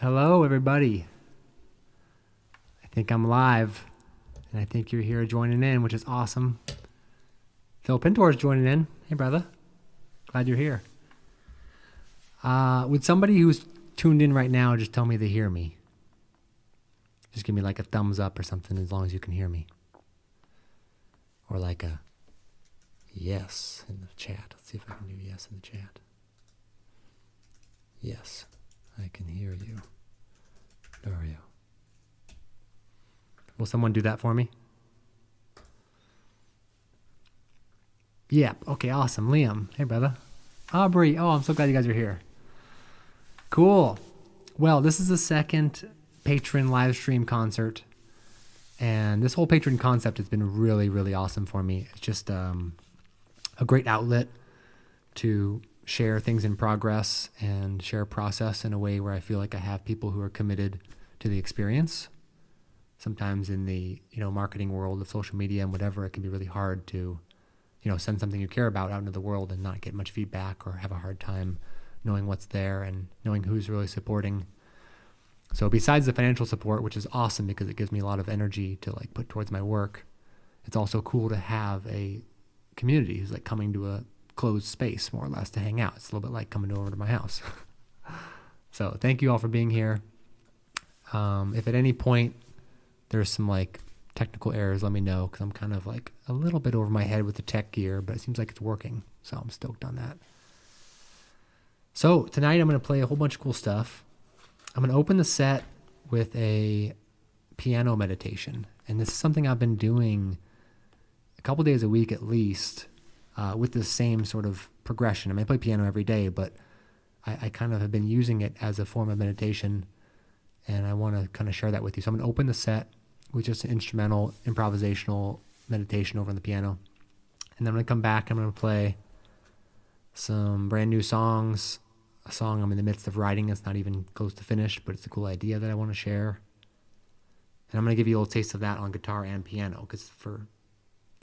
Hello, everybody. I think I'm live, and I think you're here joining in, which is awesome. Phil Pintor's joining in. Hey, brother. Glad you're here. Would somebody who's tuned in right now just tell me they hear me? Just give me like a thumbs up or something as long as you can hear me. Or like a yes in the chat. Let's see if I can do yes in the chat. Yes, I can hear you. Dario. Will someone do that for me? Yeah. Okay, awesome. Liam. Hey, brother. Aubrey. Oh, I'm so glad you guys are here. Cool. Well, this is the second patron live stream concert. And this whole patron concept has been really, really awesome for me. It's just a great outlet to share things in progress and share a process in a way where I feel like I have people who are committed to the experience. Sometimes in the marketing world of social media and whatever, it can be really hard to send something you care about out into the world and not get much feedback or have a hard time knowing what's there and knowing who's really supporting. So besides the financial support, which is awesome because it gives me a lot of energy to put towards my work, it's also cool to have a community who's coming to a closed space more or less to hang out. It's a little bit like coming over to my house. So thank you all for being here. If at any point there's some technical errors, let me know, because I'm kind of a little bit over my head with the tech gear, but it seems like it's working, so I'm stoked on that. So tonight I'm going to play a whole bunch of cool stuff. I'm going to open the set with a piano meditation, and this is something I've been doing a couple days a week at least, with the same sort of progression. I mean, I play piano every day, but I kind of have been using it as a form of meditation, and I want to kind of share that with you. So I'm going to open the set with just an instrumental, improvisational meditation over on the piano. And then I'm going to come back, I'm going to play some brand new songs, a song I'm in the midst of writing. It's not even close to finished, but it's a cool idea that I want to share. And I'm going to give you a little taste of that on guitar and piano, because for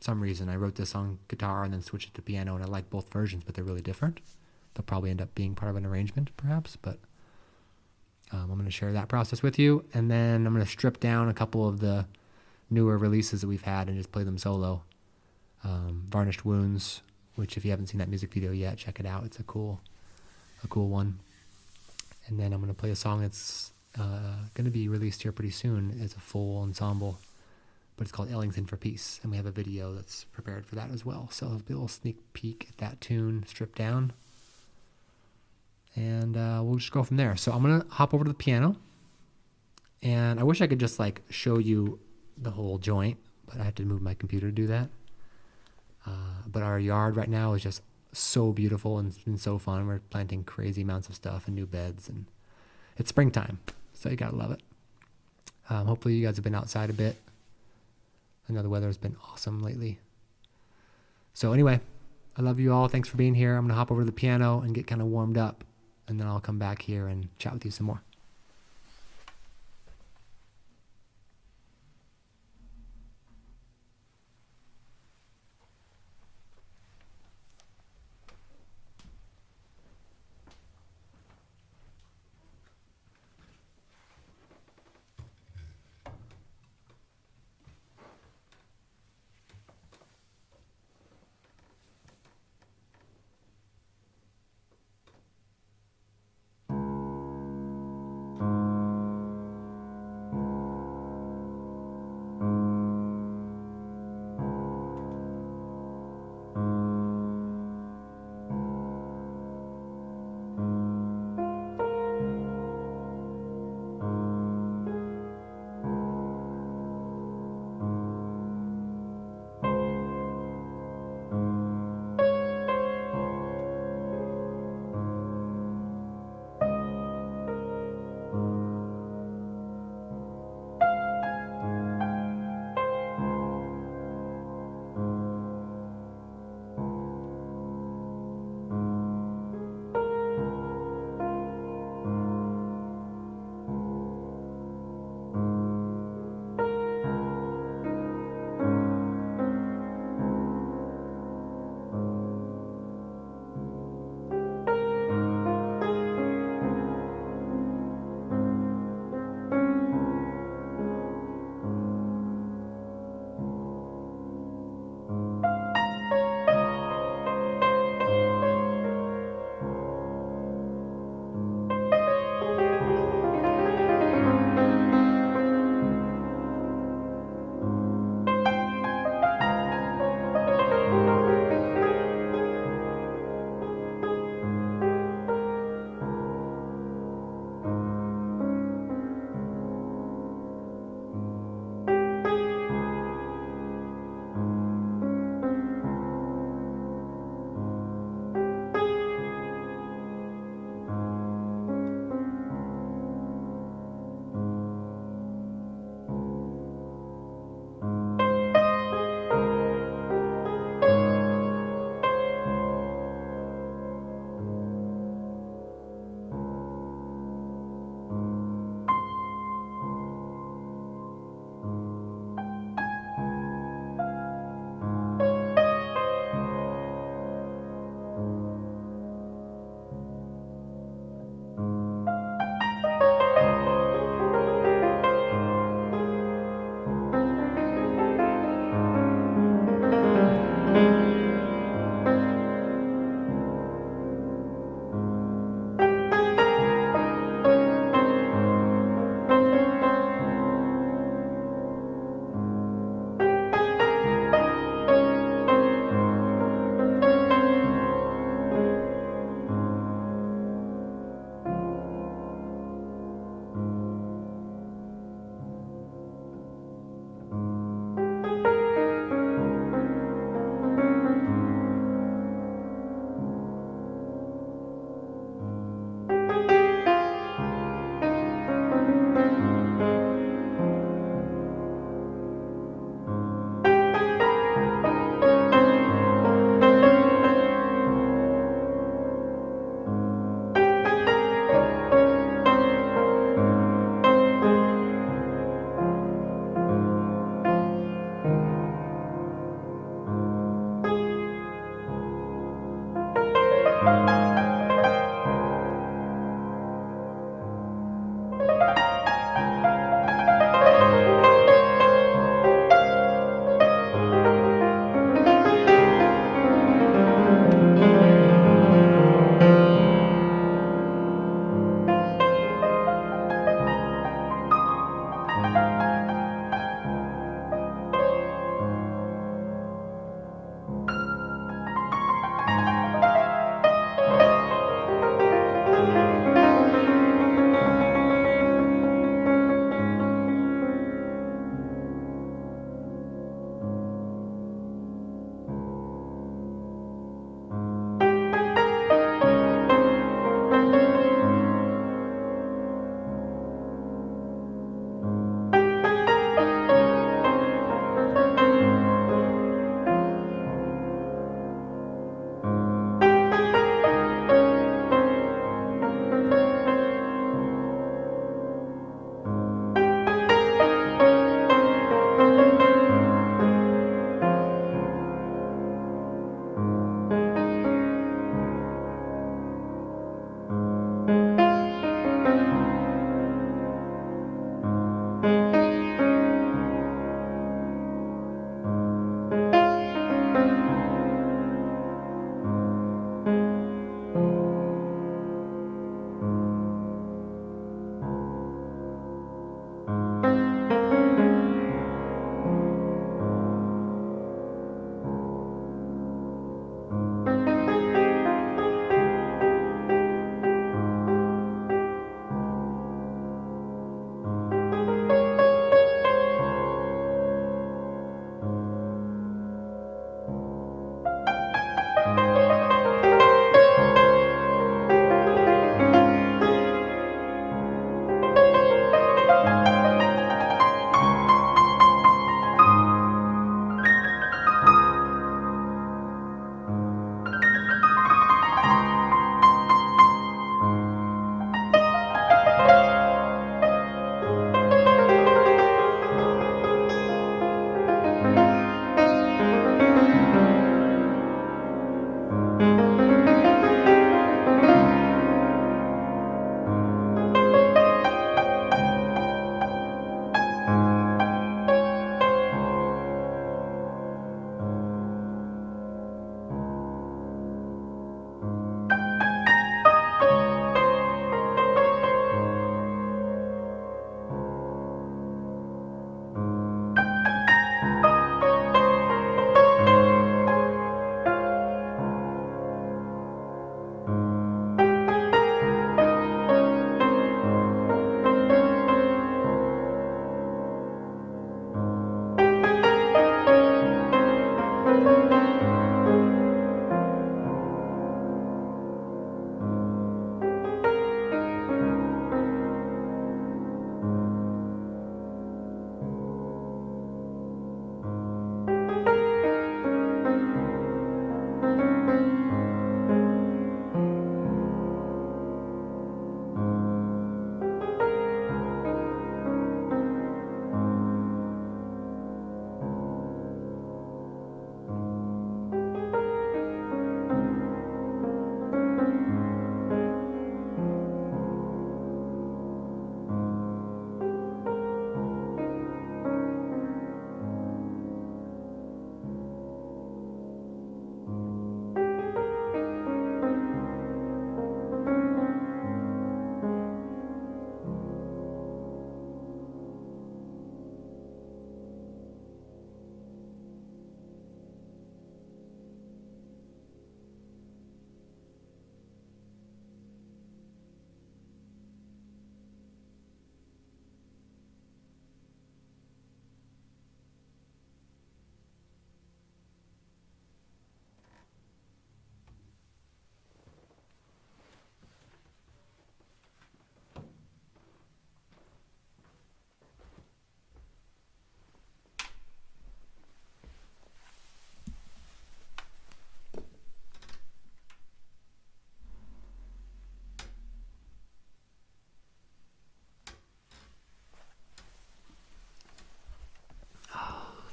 some reason I wrote this on guitar and then switched it to piano, and I like both versions, but they're really different. They'll probably end up being part of an arrangement, perhaps, but I'm going to share that process with you, and then I'm going to strip down a couple of the newer releases that we've had and just play them solo. Varnished Wounds, which if you haven't seen that music video yet, check it out. It's a cool one. And then I'm going to play a song that's going to be released here pretty soon as a full ensemble, but it's called Ellington for Peace, and we have a video that's prepared for that as well. So it'll be a little sneak peek at that tune stripped down. And we'll just go from there. So I'm going to hop over to the piano. And I wish I could just show you the whole joint, but I have to move my computer to do that. But our yard right now is just so beautiful and it's been so fun. We're planting crazy amounts of stuff and new beds. And it's springtime, so you got to love it. Hopefully you guys have been outside a bit. I know the weather has been awesome lately. So anyway, I love you all. Thanks for being here. I'm going to hop over to the piano and get kind of warmed up. And then I'll come back here and chat with you some more.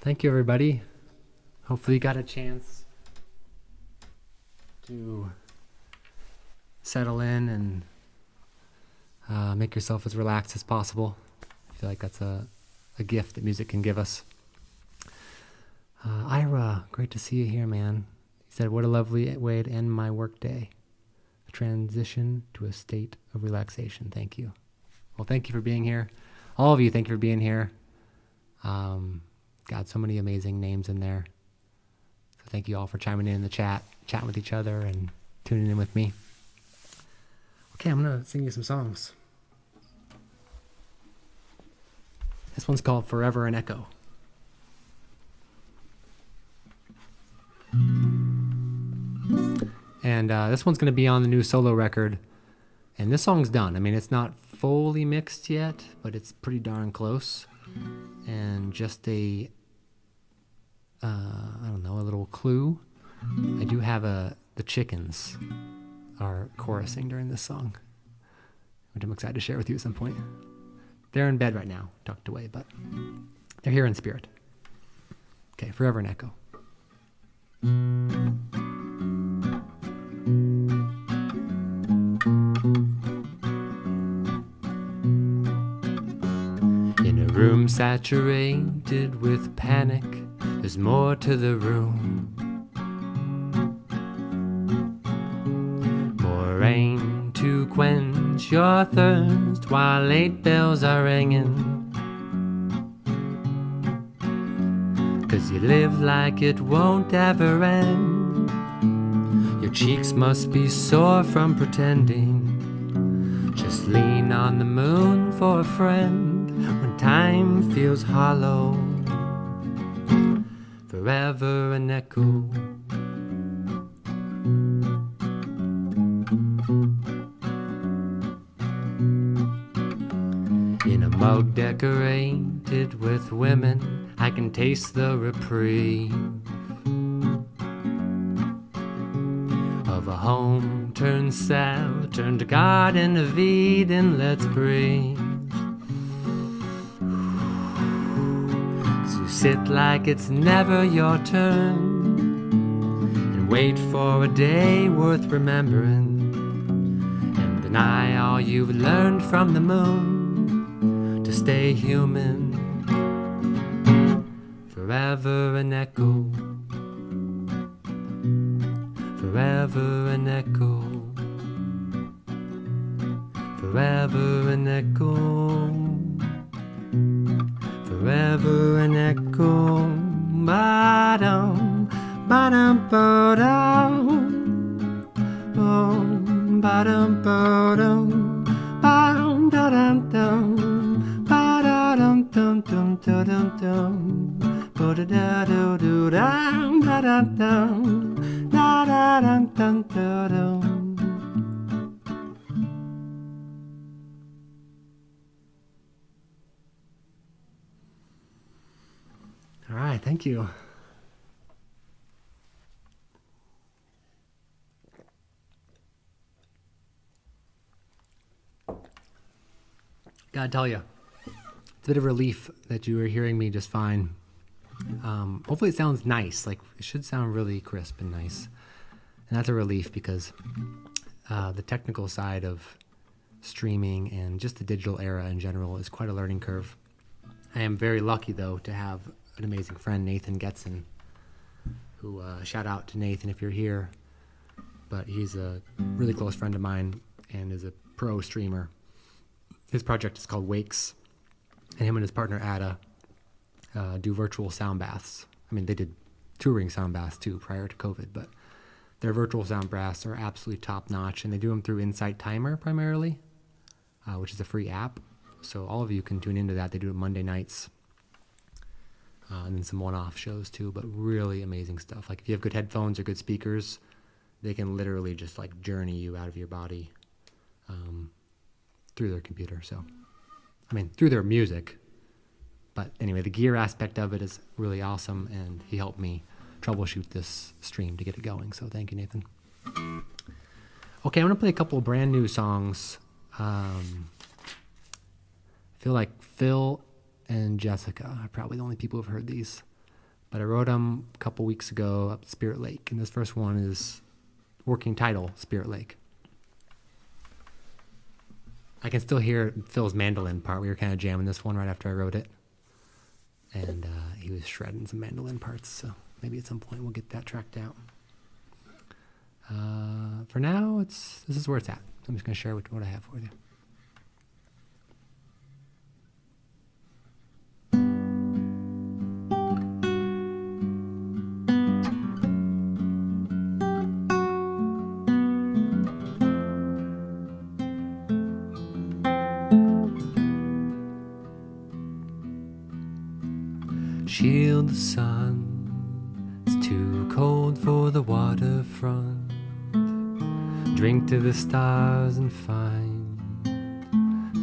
thank you, everybody. Hopefully you got a chance to settle in and make yourself as relaxed as possible. I feel like that's a gift that music can give us. Ira, great to see you here, man. He said, what a lovely way to end my work day. A transition to a state of relaxation. Thank you. Well, thank you for being here. All of you, thank you for being here. Got so many amazing names in there. So thank you all for chiming in the chat, chatting with each other, and tuning in with me. Okay, I'm going to sing you some songs. This one's called Forever an Echo. And this one's going to be on the new solo record. And this song's done. I mean, it's not fully mixed yet, but it's pretty darn close. And just a little clue. I do have the chickens are chorusing during this song, which I'm excited to share with you at some point. They're in bed right now, tucked away, but they're here in spirit. Okay, Forever an Echo. In a room saturated with panic, there's more to the room. More rain to quench your thirst while late bells are ringing. 'Cause you live like it won't ever end. Your cheeks must be sore from pretending. Just lean on the moon for a friend when time feels hollow. Forever an echo. In a mug decorated with women, I can taste the reprieve of a home turned cell, turned garden of Eden. Let's breathe. 'Cause you sit like it's never your turn and wait for a day worth remembering, and deny all you've learned from the moon to stay human. Forever an echo. Forever an echo. Forever an echo. Forever an echo. Ba-dum, ba-dum, ba-dum. Oh, ba-dum, ba-dum. Ba-dum, ba-dum, ba-dum, dum, dum, dum, dum. Ba-da-da-do-do-dum, da-da-dum, da-da-dum-dum-dum-dum. All right, thank you. Gotta tell you, it's a bit of a relief that you were hearing me just fine. Hopefully it sounds nice. Like, it should sound really crisp and nice. And that's a relief because the technical side of streaming and just the digital era in general is quite a learning curve. I am very lucky, though, to have an amazing friend, Nathan Getson, who, shout out to Nathan if you're here. But he's a really close friend of mine and is a pro streamer. His project is called Wakes, and him and his partner, Ada, do virtual sound baths. I mean, they did touring sound baths too prior to COVID, but their virtual sound baths are absolutely top notch, and they do them through Insight Timer primarily, which is a free app. So all of you can tune into that. They do it Monday nights, and then some one-off shows too, but really amazing stuff. Like, if you have good headphones or good speakers, they can literally just like journey you out of your body through their computer. So, I mean, through their music. But anyway, the gear aspect of it is really awesome, and he helped me troubleshoot this stream to get it going. So thank you, Nathan. Okay, I'm going to play a couple of brand new songs. I feel like Phil and Jessica are probably the only people who've heard these. but I wrote them a couple weeks ago up at Spirit Lake, and this first one is working title, Spirit Lake. I can still hear Phil's mandolin part. We were kind of jamming this one right after I wrote it, and he was shredding some mandolin parts, so maybe at some point we'll get that tracked out. For now, this is where it's at. I'm just going to share what I have for you. Shield the sun, it's too cold for the waterfront. Drink to the stars and find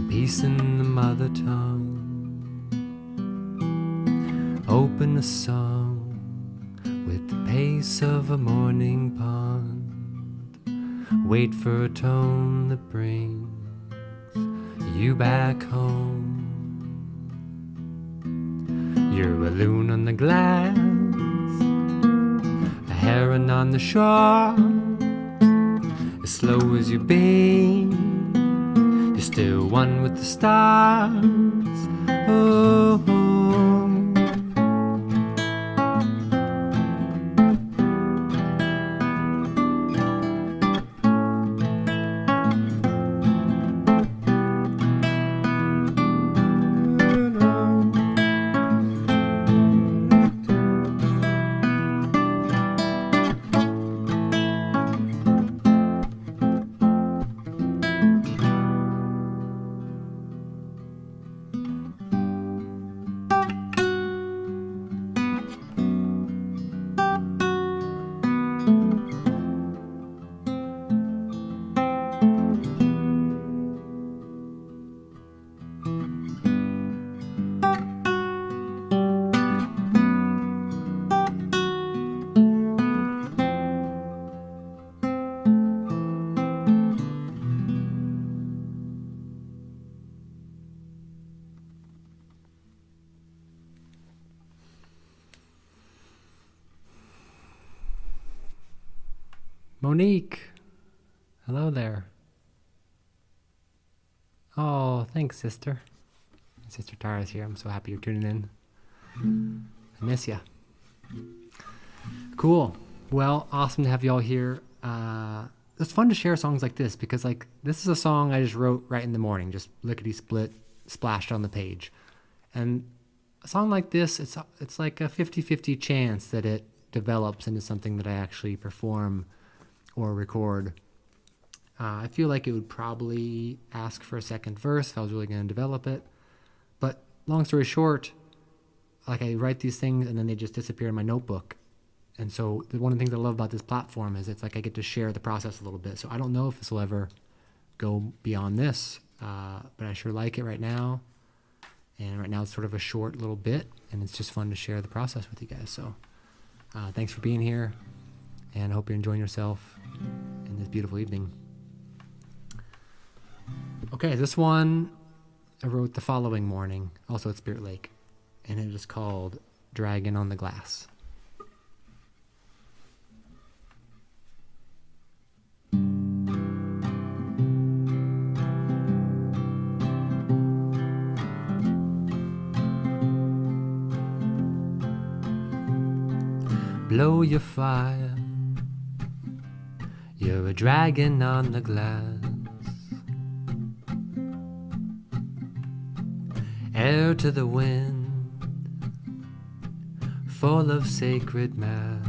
peace in the mother tongue. Open a song with the pace of a morning pond. Wait for a tone that brings you back home. You're a loon on the glass, a heron on the shore. As slow as you've been, you're still one with the stars. Oh, oh. Monique, hello there. Oh, thanks, sister. Sister Tara's here. I'm so happy you're tuning in. I miss ya. Cool. Well, awesome to have y'all here. It's fun to share songs like this because, like, this is a song I just wrote right in the morning, just lickety-split, splashed on the page. And a song like this, it's like a 50-50 chance that it develops into something that I actually perform or record. I feel like it would probably ask for a second verse if I was really going to develop it. But long story short, like, I write these things and then they just disappear in my notebook. And so one of the things I love about this platform is it's like I get to share the process a little bit. So I don't know if this will ever go beyond this, but I sure like it right now. And right now it's sort of a short little bit, and it's just fun to share the process with you guys. So thanks for being here, and I hope you're enjoying yourself in this beautiful evening. Okay, this one I wrote the following morning, also at Spirit Lake, and it is called Dragon on the Glass. Blow your fire, you're a dragon on the glass. Air to the wind, full of sacred mass.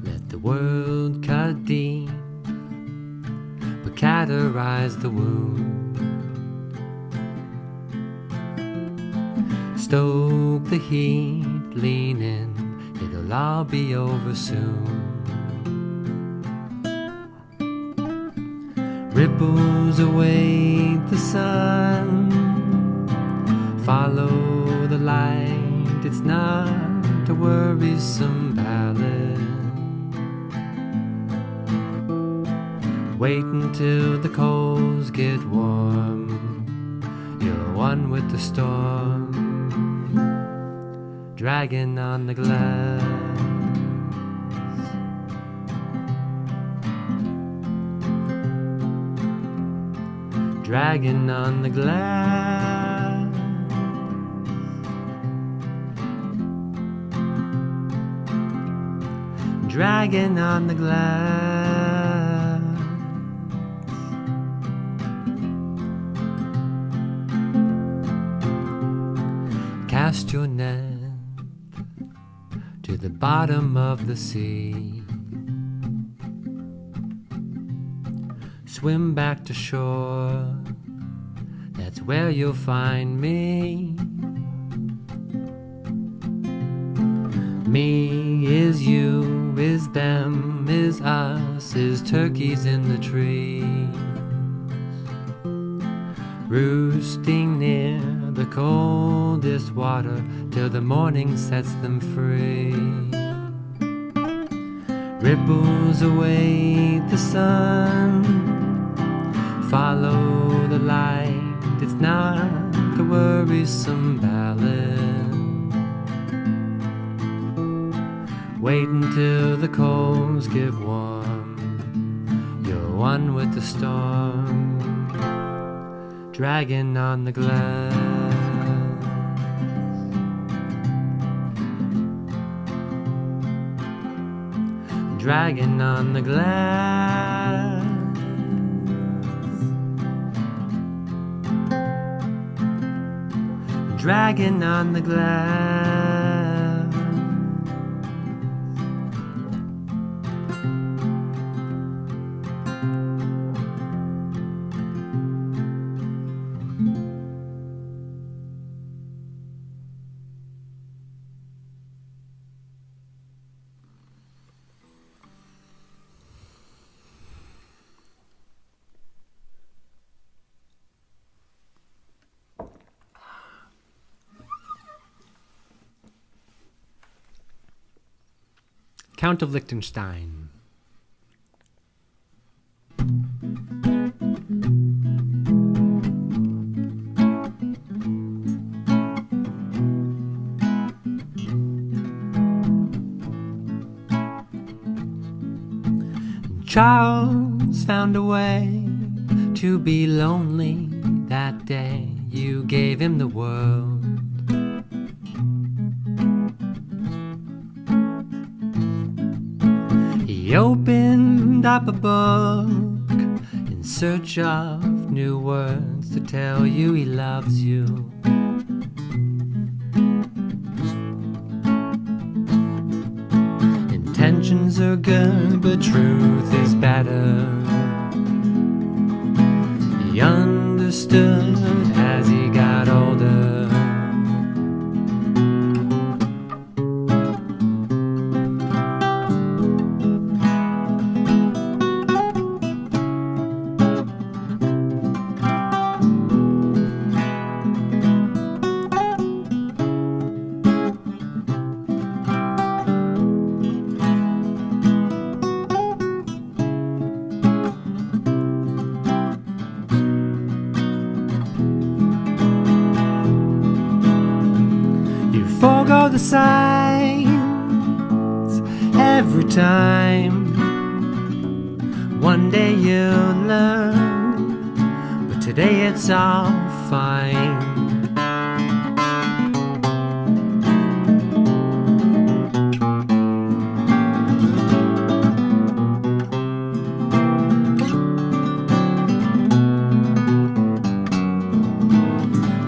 Let the world cut deep, but cauterize the wound. Stoke the heat, lean in, it'll all be over soon. Ripples await the sun, follow the light, it's not a worrisome ballad. Wait until the coals get warm, you're one with the storm. dragon on the glass. Dragon on the glass. Dragon on the glass. Cast your net to the bottom of the sea. Swim back to shore, that's where you'll find me. Me is you, is them, is us, is turkeys in the trees, roosting near the coldest water till the morning sets them free. Ripples await the sun, follow the light, it's not a worrisome ballad. Wait until the coals get warm, you're one with the storm. Dragon on the glass. Dragon on the glass. Dragon on the glass. Count of Liechtenstein. Charles found a way to be lonely that day you gave him the world. He opened up a book in search of new words to tell you he loves you. Intentions are good, but truth is better. He understood as he got older. Forgo the signs every time. One day you'll learn, but today it's all fine.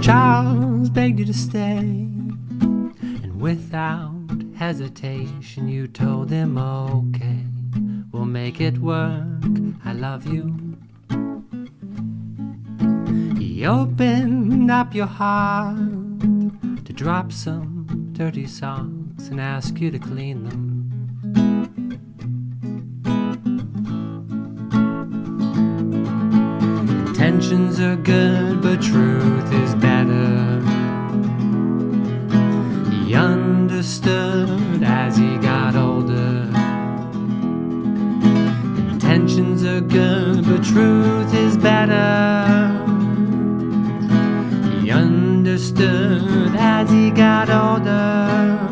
Charles begged you to stay, without hesitation you told him, okay, we'll make it work, I love you. He opened up your heart to drop some dirty socks and ask you to clean them. Intentions are good, but truth is better. He understood as he got older. Intentions are good, but truth is better. He understood as he got older.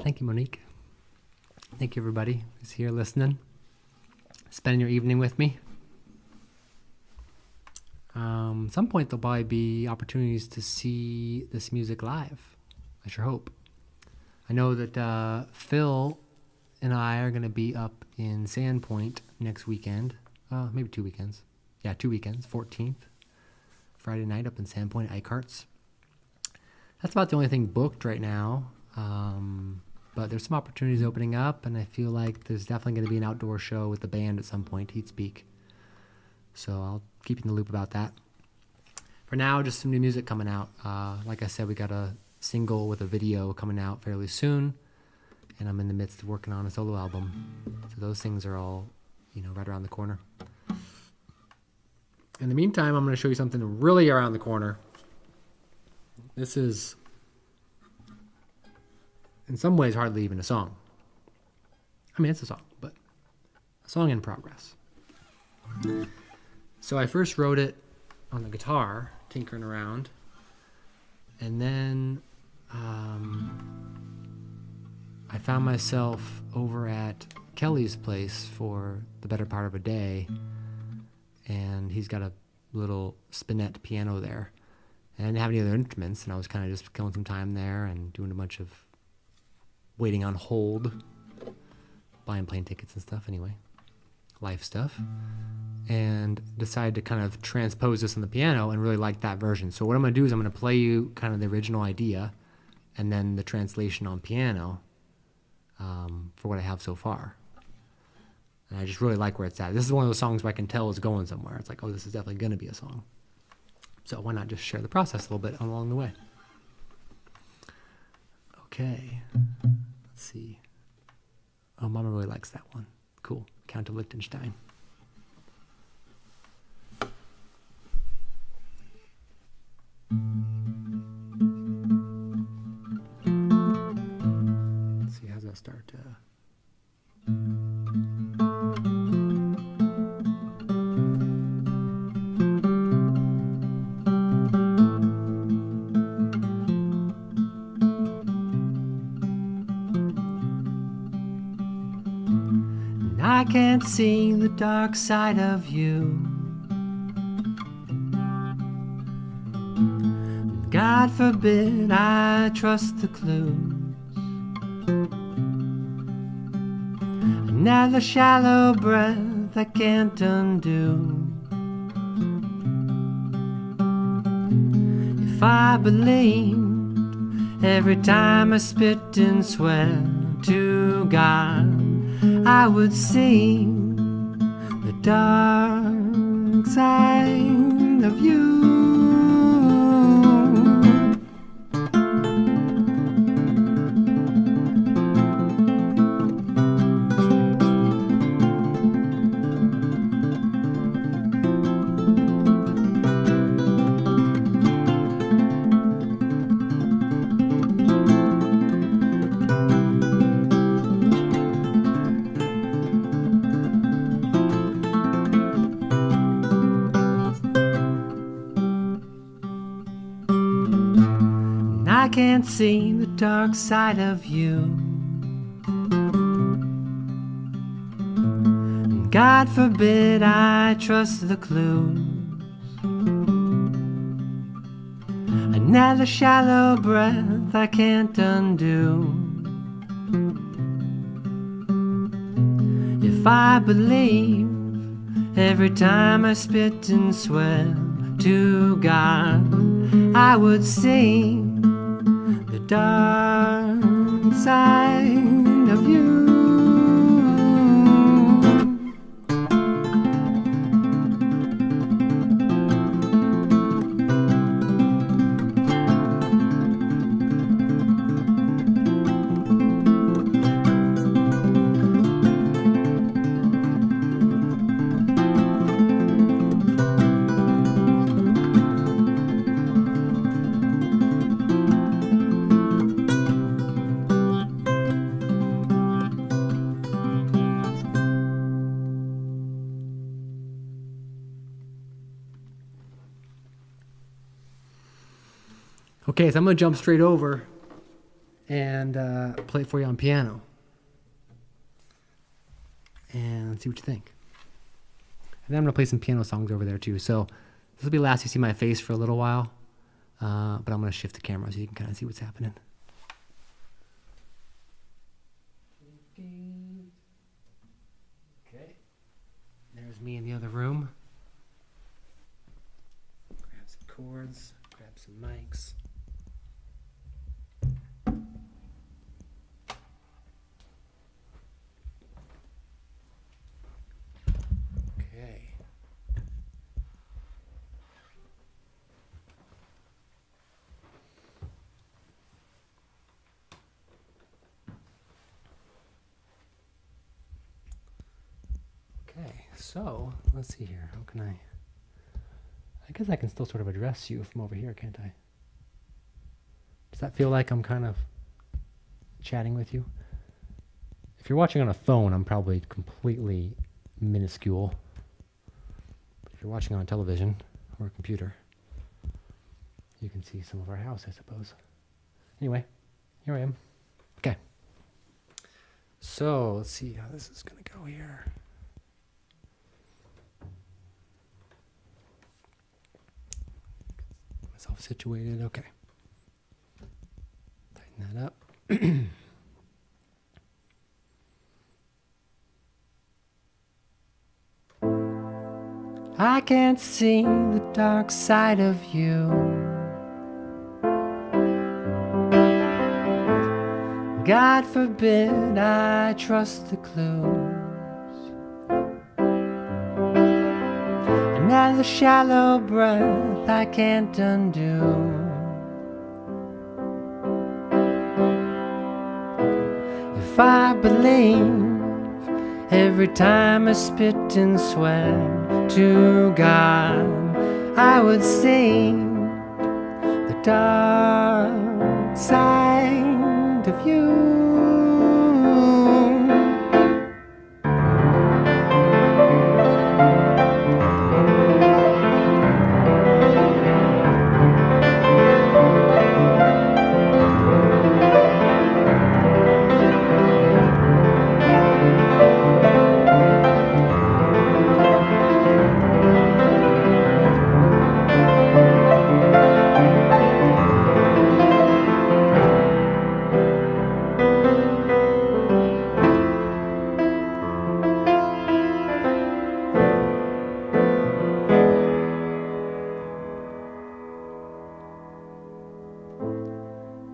Thank you, Monique. Thank you, everybody who's here listening, spending your evening with me. At some point, there'll probably be opportunities to see this music live. I sure hope. I know that Phil and I are going to be up in Sandpoint next weekend. Maybe 2 weekends. Yeah, 2 weekends. 14th, Friday night up in Sandpoint, Eichardt's. That's about the only thing booked right now. But there's some opportunities opening up, and I feel like there's definitely going to be an outdoor show with the band at some point, Heat Speak. So I'll keep you in the loop about that. For now, just some new music coming out. Like I said, we got a single with a video coming out fairly soon, and I'm in the midst of working on a solo album. So those things are all, right around the corner. In the meantime, I'm going to show you something really around the corner. This is, in some ways, hardly even a song. I mean, it's a song, but a song in progress. So I first wrote it on the guitar, tinkering around, and then I found myself over at Kelly's place for the better part of a day, and he's got a little spinet piano there, and I didn't have any other instruments, and I was kind of just killing some time there and doing a bunch of waiting on hold, buying plane tickets and stuff anyway, life stuff, and decided to kind of transpose this on the piano and really like that version. So what I'm going to do is I'm going to play you kind of the original idea and then the translation on piano for what I have so far. And I just really like where it's at. This is one of those songs where I can tell it's going somewhere. It's like, oh, this is definitely going to be a song. So why not just share the process a little bit along the way? Okay. Let's see. Oh, Mama really likes that one. Cool. Count of Liechtenstein. Let's see, how's that start? I can't see the dark side of you. God forbid I trust the clues. Another shallow breath I can't undo. If I believed every time I spit and swear to God, I would see the dark side of you. I can't see the dark side of you. And God forbid I trust the clues. Another shallow breath I can't undo. If I believe every time I spit and swear to God, I would see the dark side of you. Okay, so I'm going to jump straight over and play it for you on piano. And see what you think. And then I'm going to play some piano songs over there too. So this will be the last you see my face for a little while. But I'm going to shift the camera so you can kind of see what's happening. Okay. There's me in the other room. Grab some cords, grab some mics. Okay. Okay, so let's see here. How can I guess I can still sort of address you from over here, can't I? Does that feel like I'm kind of chatting with you? If you're watching on a phone, I'm probably completely minuscule. But if you're watching on television or a computer, you can see some of our house, I suppose. Anyway, here I am. Okay. So let's see how this is going to go here. Get myself situated. Okay. Tighten that up. I can't see the dark side of you. God forbid I trust the clues. Another shallow breath I can't undo. If I believe every time I spit and swear to God, I would sing the dark side of you.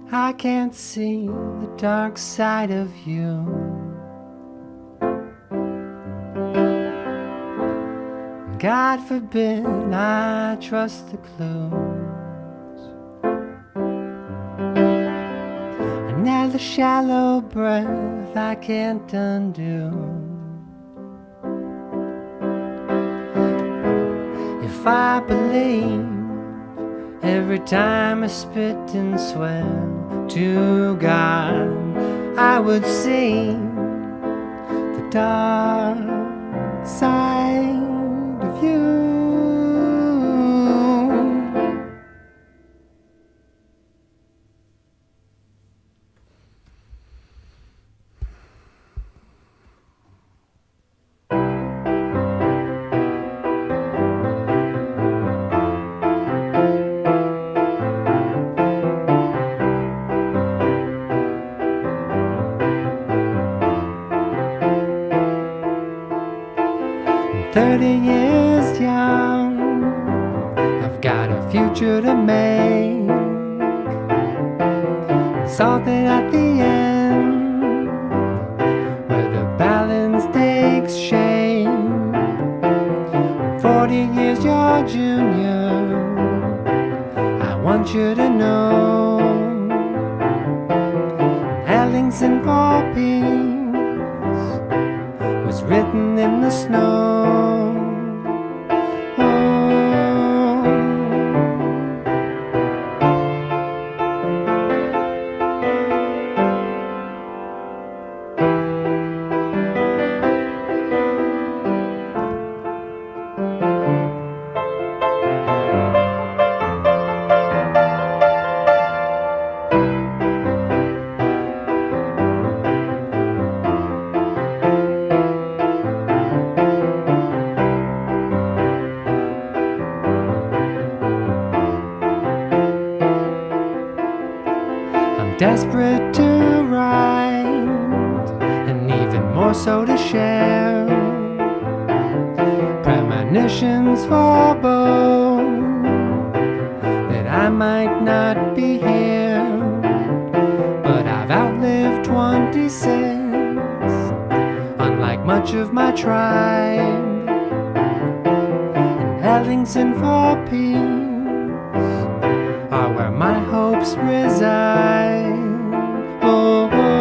I can't see the dark side of you. God forbid I trust the clues. Another shallow breath I can't undo. If I believe every time I spit and swear to God, I would sing the dark side of you. I'm 30 years young, I've got a future to make. Something at the end where the balance takes shape. I'm 40 years your junior, I want you to know Ellingson for peace was written in the snow. desperate to write, and even more so to share. Premonitions forebode that I might not be here, but I've outlived 26, unlike much of my tribe. And Ellingson for peace are where my hopes reside. Oh, oh.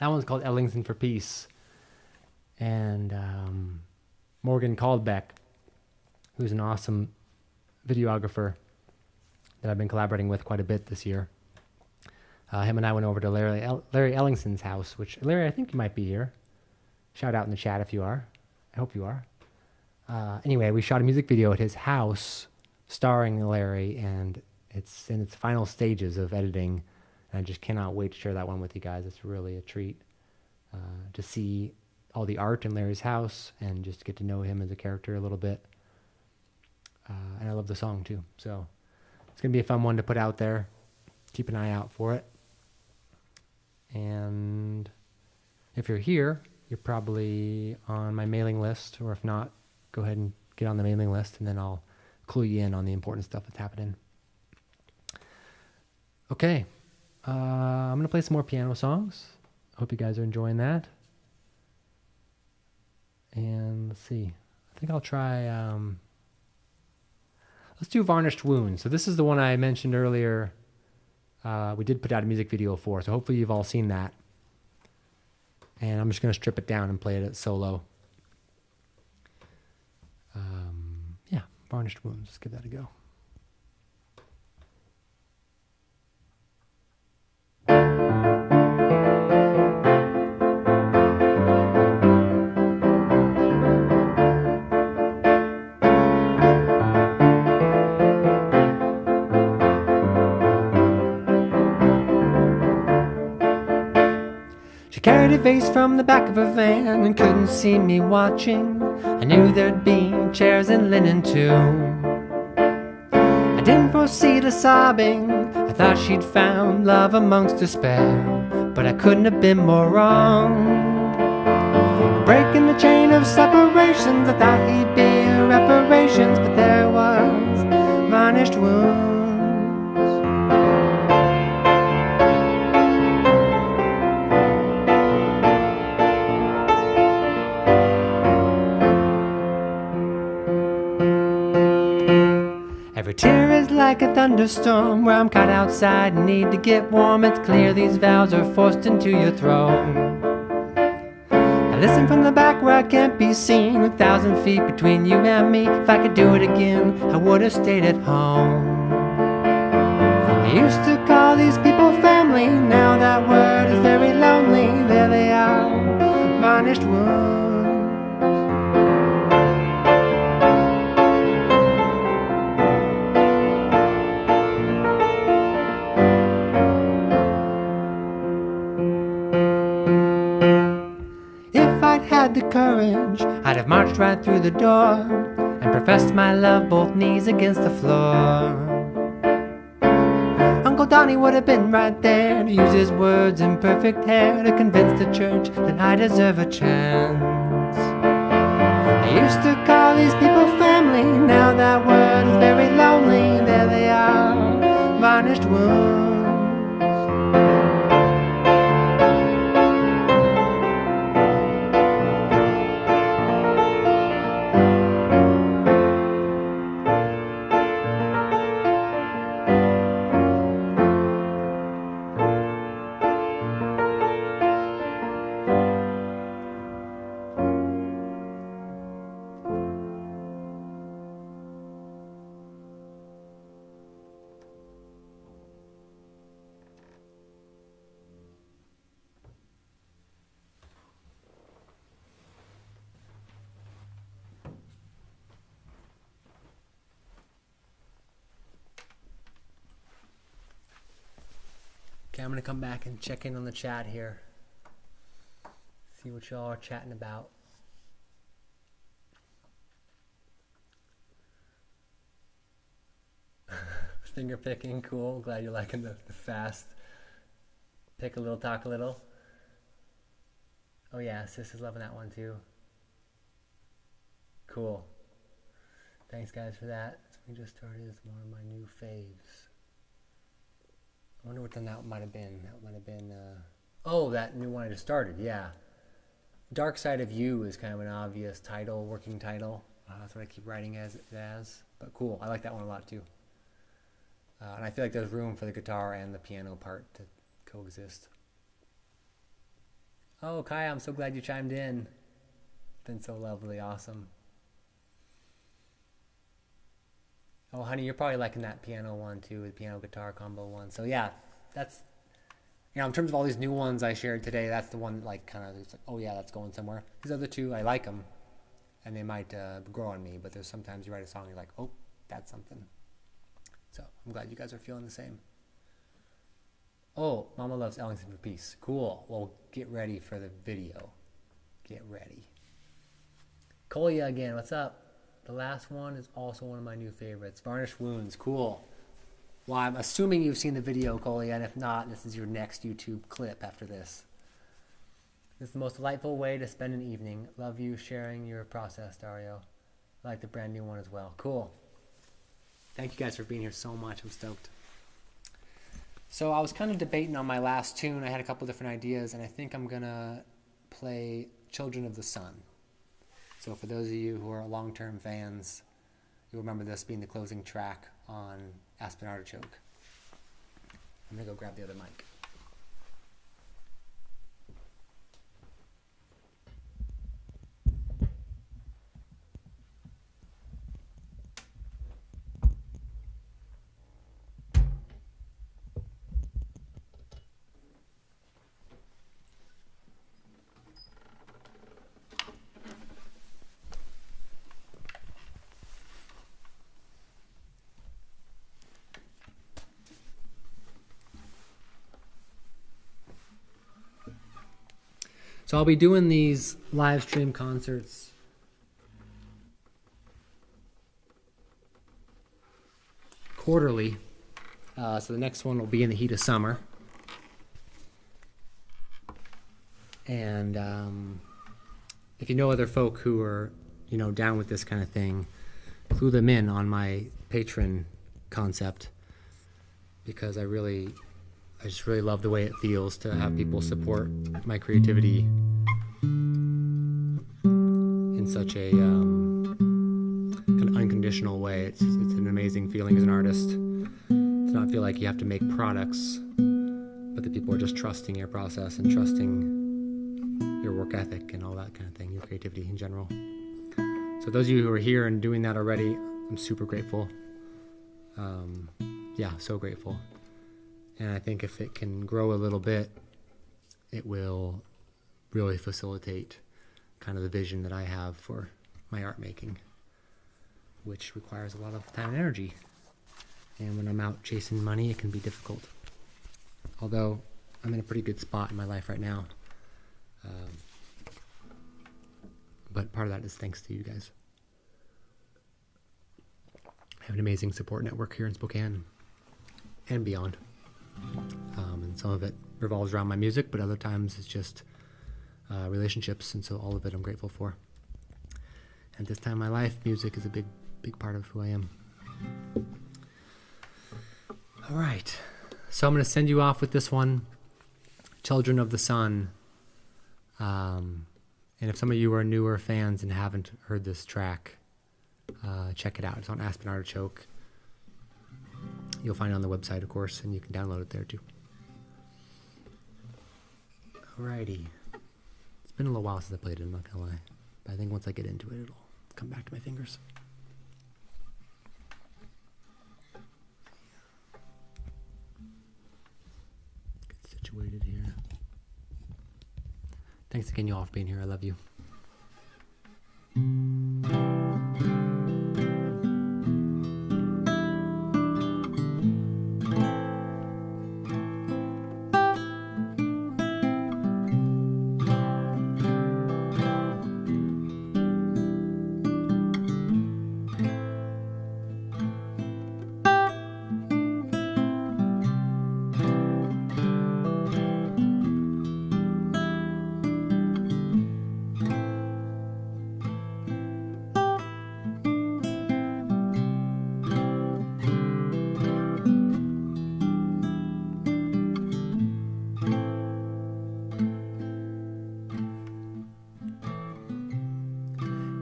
That one's called Ellingson for Peace. And Morgan Caldbeck, who's an awesome videographer that I've been collaborating with quite a bit this year. Him and I went over to Larry Ellingson's house, which, Larry, I think you might be here. Shout out in the chat if you are. I hope you are. Anyway, we shot a music video at his house starring Larry, and it's in its final stages of editing. And I just cannot wait to share that one with you guys. It's really a treat to see all the art in Larry's house and just get to know him as a character a little bit. And I love the song too. So it's going to be a fun one to put out there. Keep an eye out for it. And if you're here, you're probably on my mailing list, or if not, go ahead and get on the mailing list, and then I'll clue you in on the important stuff that's happening. Okay. I'm going to play some more piano songs. I hope you guys are enjoying that. And let's see. I think I'll try... let's do Varnished Wounds. So this is the one I mentioned earlier. We did put out a music video for, so hopefully you've all seen that. And I'm just going to strip it down and play it at solo. Yeah, Varnished Wounds. Let's give that a go. She carried a vase from the back of her van and couldn't see me watching. I knew there'd be chairs and linen too. I didn't foresee the sobbing. I thought she'd found love amongst despair, but I couldn't have been more wrong. Breaking the chain of separations, I thought he'd be reparations, but there was varnished wounds. Every tear is like a thunderstorm where I'm caught outside and need to get warm. It's clear these vows are forced into your throat. I listen from the back where I can't be seen, 1,000 feet between you and me. If I could do it again, I would have stayed at home. I used to call these people family, now that word is very lonely. There they are, varnished wounds. had the courage, I'd have marched right through the door and professed my love, both knees against the floor. Uncle Donnie would have been right there to use his words and perfect hair to convince the church that I deserve a chance. I used to call these people family, now that word is very lonely. There they are, varnished wounds. Okay, I'm going to come back and check in on the chat here. See what y'all are chatting about. Finger picking, cool. Glad you're liking the fast. Pick a little, talk a little. Oh yeah, sis is loving that one too. Cool. Thanks guys for that. So we just started. It's one of my new faves. I wonder what then that might have been. That might have been, oh, that new one I just started, yeah. Dark Side of You is kind of an obvious title, working title. That's what I keep writing it as. But cool, I like that one a lot too. And I feel like there's room for the guitar and the piano part to coexist. Oh, Kai, I'm so glad you chimed in. It's been so lovely, awesome. Oh, honey, you're probably liking that piano one too, the piano guitar combo one. So yeah, that's, you know, in terms of all these new ones I shared today, that's the one that like kind of, it's like, oh yeah, that's going somewhere. These other two, I like them, and they might grow on me. But there's sometimes you write a song, and you're like, oh, that's something. So I'm glad you guys are feeling the same. Oh, Mama loves Ellington for peace. Cool. Well, get ready for the video. Get ready. Kolya again, what's up? The last one is also one of my new favorites. Varnished Wounds, cool. Well, I'm assuming you've seen the video, Kolya, and if not, this is your next YouTube clip after this. This is the most delightful way to spend an evening. Love you sharing your process, Dario. I like the brand new one as well. Cool. Thank you guys for being here so much. I'm stoked. So I was kind of debating on my last tune. I had a couple different ideas, and I think I'm going to play Children of the Sun. So for those of you who are long-term fans, you'll remember this being the closing track on Aspen Artichoke. I'm going to go grab the other mic. So I'll be doing these live stream concerts quarterly. So the next one will be in the heat of summer. And if you know other folk who are, you know, down with this kind of thing, clue them in on my patron concept, because I just really love the way it feels to have people support my creativity in such a kind of unconditional way. It's an amazing feeling as an artist to not feel like you have to make products, but that people are just trusting your process and trusting your work ethic and all that kind of thing, your creativity in general. So those of you who are here and doing that already, I'm super grateful. Yeah, so grateful. And I think if it can grow a little bit, it will really facilitate kind of the vision that I have for my art making, which requires a lot of time and energy. And when I'm out chasing money, it can be difficult. Although I'm in a pretty good spot in my life right now. but part of that is thanks to you guys. I have an amazing support network here in Spokane and beyond. And some of it revolves around my music, but other times it's just relationships, and so all of it I'm grateful for. At this time in my life, music is a big part of who I am. All right, so I'm going to send you off with this one, Children of the Sun. And if some of you are newer fans and haven't heard this track, check it out. It's on Aspen Artichoke. You'll find it on the website, of course, and you can download it there too. Alrighty. It's been a little while since I played it, I'm not gonna lie. But I think once I get into it, it'll come back to my fingers. Get situated here. Thanks again, you all, for being here. I love you.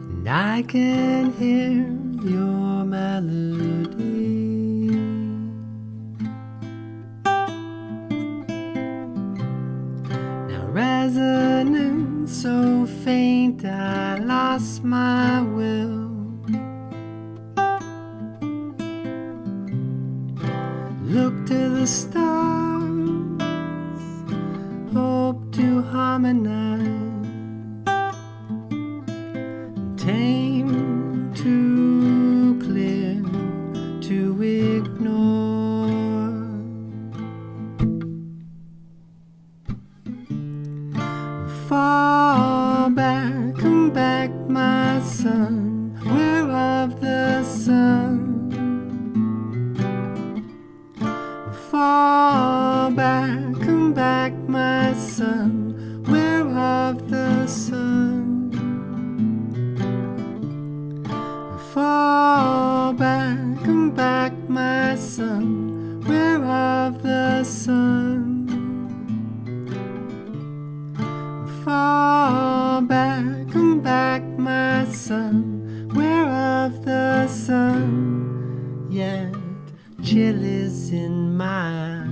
And I can hear your melody, now resonant so faint I lost my will. Look to the stars, hope to harmonize, tame, too clear to ignore. Fall back, come back, my son, we're of the sun. Fall back, come back, my son, we're of the sun. Fall back, come back, my son, we're of the sun. Fall back, come back, my son, we're of the sun. Yet chill is in my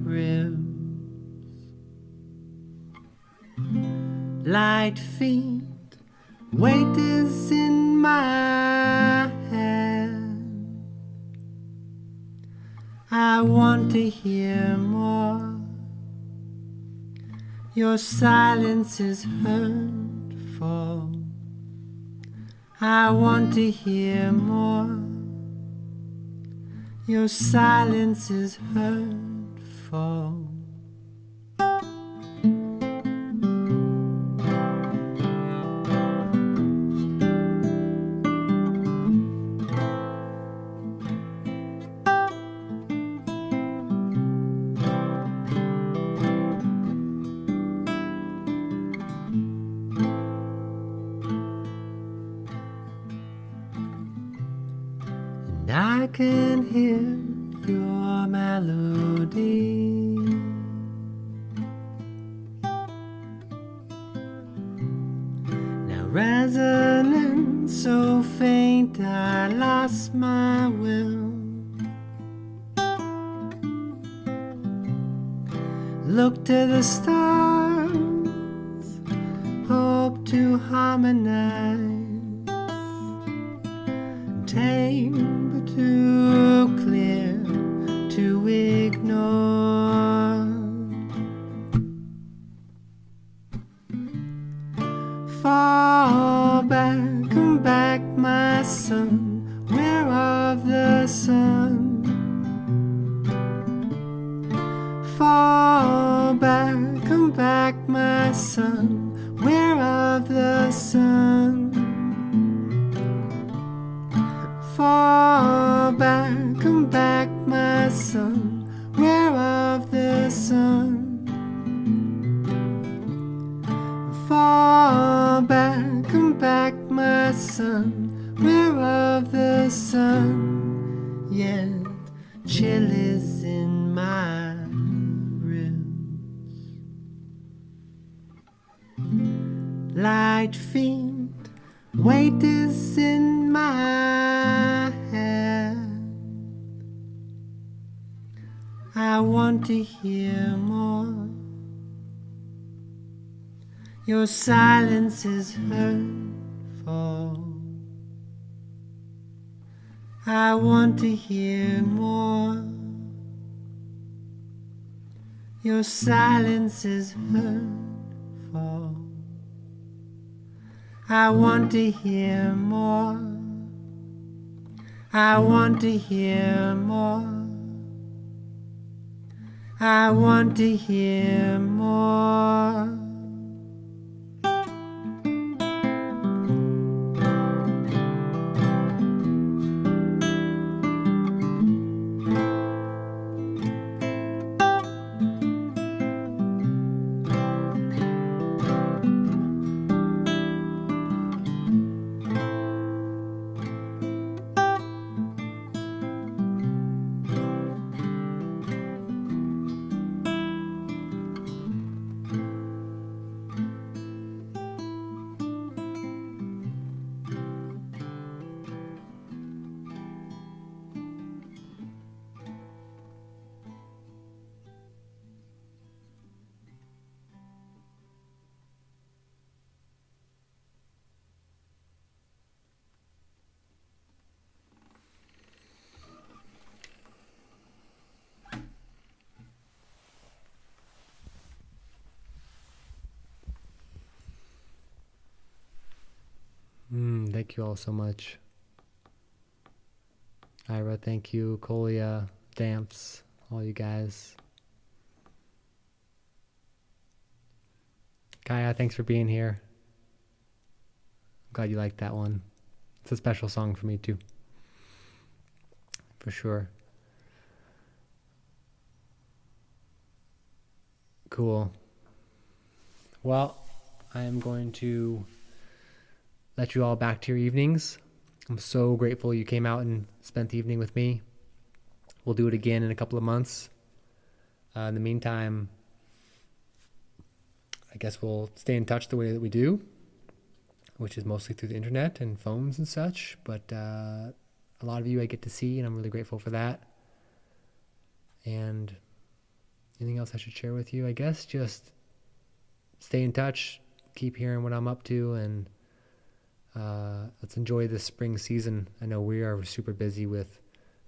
ribs, light feet, weight is in my hand. I want to hear more. Your silence is hurtful. I want to hear more. Your silence is hurtful. And I can hear your melody, now resonant so faint I lost my will. Look to the stars, hope to harmonize, tame but too clear to ignore. Fall back, come back, my son, we're of the sun. Fall back, come back, my son, we're of the sun. Fall back, come back, my son, where of the sun. Fall back, come back, my son, where of the sun. Yet chill is in my ribs. Light feet, weight is in my head. I want to hear more. Your silence is hurtful. I want to hear more. Your silence is hurtful. I want to hear more. I want to hear more. I want to hear more. Thank you all so much. Ira, thank you. Colia, Damps, all you guys. Kaya, thanks for being here. I'm glad you liked that one. It's a special song for me too. For sure. Cool. Well, I am going to let you all back to your evenings. I'm so grateful you came out and spent the evening with me. We'll do it again in a couple of months. In the meantime, I guess we'll stay in touch the way that we do, which is mostly through the internet and phones and such. But a lot of you I get to see, and I'm really grateful for that. And anything else I should share with you? I guess just stay in touch, keep hearing what I'm up to, and let's enjoy this spring season. I know we are super busy with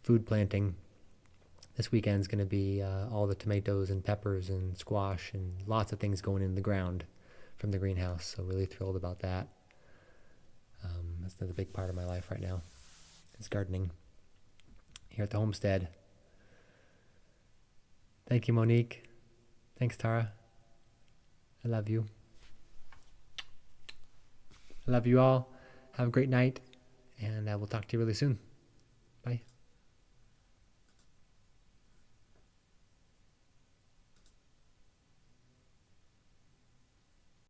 food planting. This weekend's going to be all the tomatoes and peppers and squash and lots of things going in the ground from the greenhouse. So really thrilled about that. That's another big part of my life right now. It's gardening here at the homestead. Thank you, Monique. Thanks, Tara. I love you. I love you all. Have a great night, and I will talk to you really soon. Bye.